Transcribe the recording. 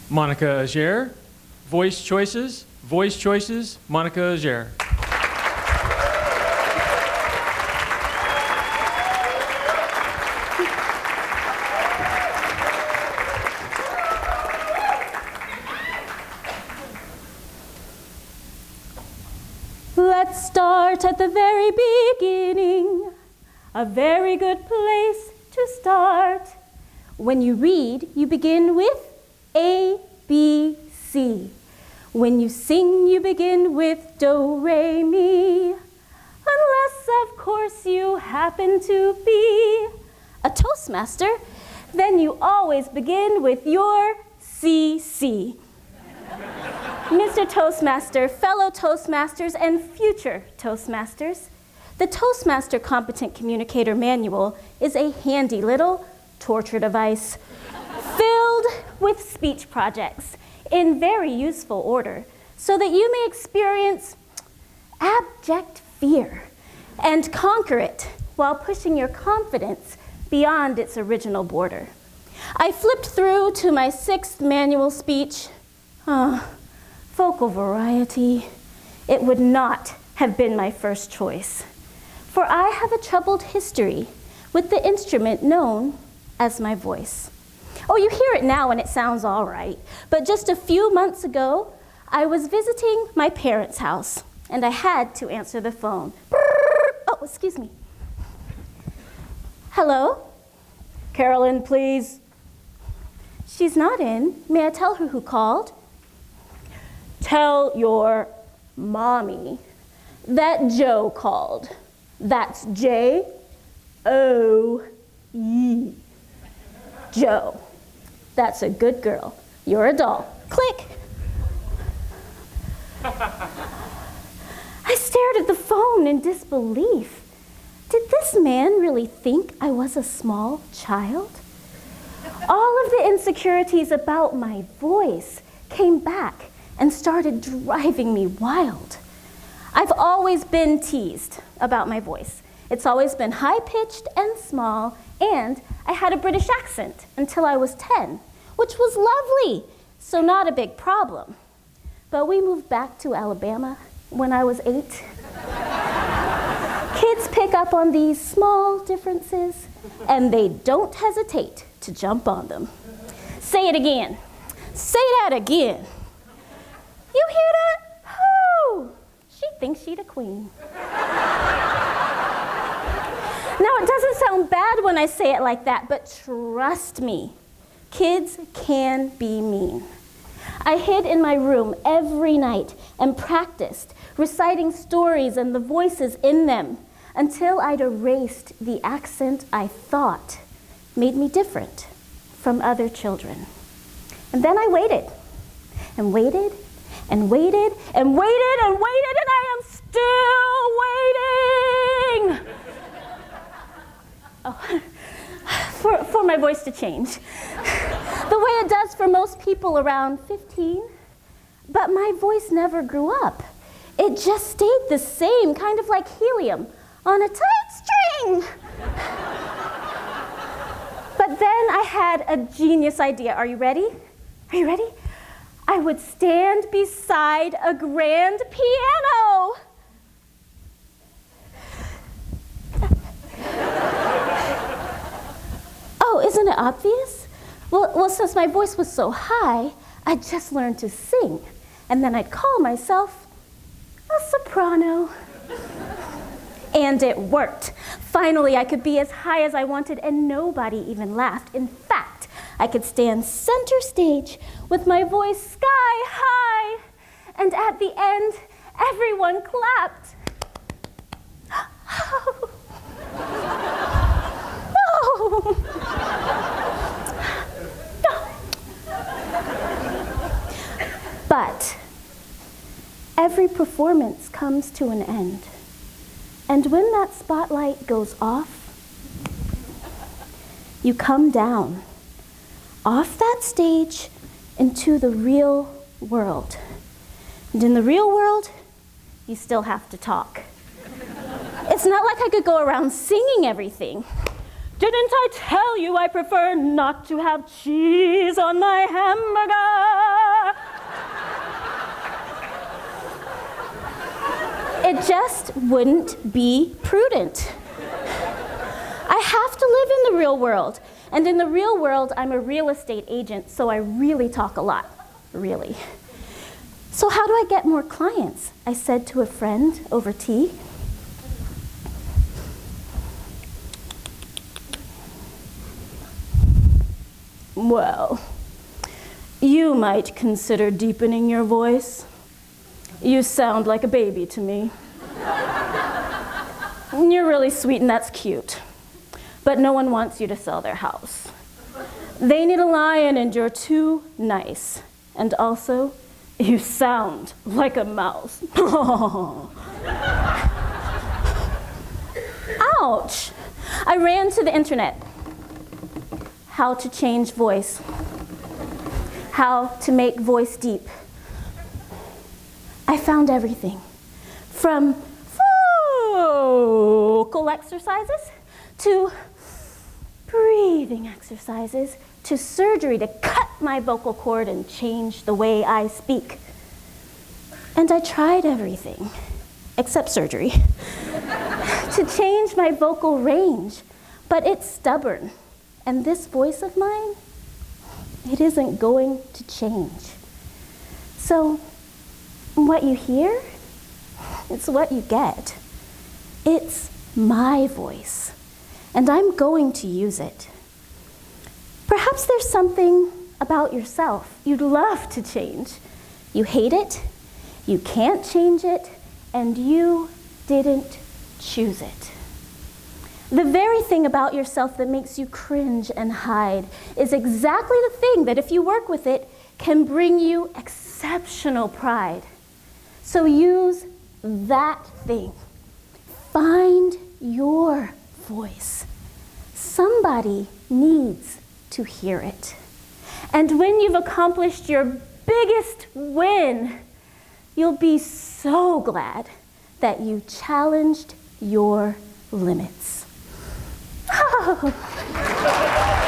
Monica Ajer. Voice choices, Monica Ajer. Let's start at the very beginning. A very good place to start. When you read, you begin with A, B, C. When you sing, you begin with Do, Re, Mi. Unless, of course, you happen to be a Toastmaster, then you always begin with your CC. Mr. Toastmaster, fellow Toastmasters, and future Toastmasters, the Toastmaster Competent Communicator Manual is a handy little torture device filled with speech projects in very useful order so that you may experience abject fear and conquer it while pushing your confidence beyond its original border. I flipped through to my 6th manual speech. Vocal variety. It would not have been my first choice, for I have a troubled history with the instrument known as my voice. Oh, you hear it now and it sounds all right, but just a few months ago, I was visiting my parents' house and I had to answer the phone. Oh, excuse me. Hello? Carolyn, please. She's not in. May I tell her who called? Tell your mommy that Joe called. That's J-O-E. Joe. That's a good girl. You're a doll. Click. I stared at the phone in disbelief. Did this man really think I was a small child? All of the insecurities about my voice came back and started driving me wild. I've always been teased about my voice. It's always been high-pitched and small, and I had a British accent until I was 10, which was lovely, so not a big problem. But we moved back to Alabama when I was 8. Kids pick up on these small differences, and they don't hesitate to jump on them. Say it again. Say that again. You hear that? Oh, she thinks she's a queen. Now, it doesn't sound bad when I say it like that, but trust me, kids can be mean. I hid in my room every night and practiced reciting stories and the voices in them until I'd erased the accent I thought made me different from other children. And then I waited and waited and waited and waited and waited, and I am still waiting. For my voice to change. The way it does for most people around 15. But my voice never grew up. It just stayed the same, kind of like helium on a tight string. But then I had a genius idea. Are you ready? Are you ready? I would stand beside a grand piano. Oh, isn't it obvious? Well, since my voice was so high, I just learned to sing, and then I'd call myself a soprano. And it worked. Finally, I could be as high as I wanted, and nobody even laughed. In fact, I could stand center stage with my voice sky high, and at the end, everyone clapped. Oh. No. But every performance comes to an end. And when that spotlight goes off, you come down off that stage into the real world. And in the real world, you still have to talk. It's not like I could go around singing everything. Didn't I tell you I prefer not to have cheese on my hamburger? just wouldn't be prudent. I have to live in the real world. And in the real world, I'm a real estate agent, so I really talk a lot, really. So how do I get more clients? I said to a friend over tea. Well, you might consider deepening your voice. You sound like a baby to me. You're really sweet and that's cute. But no one wants you to sell their house. They need a lion and you're too nice. And also, you sound like a mouse. Ouch! I ran to the internet. How to change voice. How to make voice deep. I found everything. From vocal exercises to breathing exercises to surgery to cut my vocal cord and change the way I speak. And I tried everything, except surgery, to change my vocal range, but it's stubborn. And this voice of mine, it isn't going to change. So, what you hear, it's what you get. It's my voice, and I'm going to use it. Perhaps there's something about yourself you'd love to change. You hate it, you can't change it, and you didn't choose it. The very thing about yourself that makes you cringe and hide is exactly the thing that, if you work with it, can bring you exceptional pride. So use that thing. Find your voice. Somebody needs to hear it. And when you've accomplished your biggest win, you'll be so glad that you challenged your limits. Oh.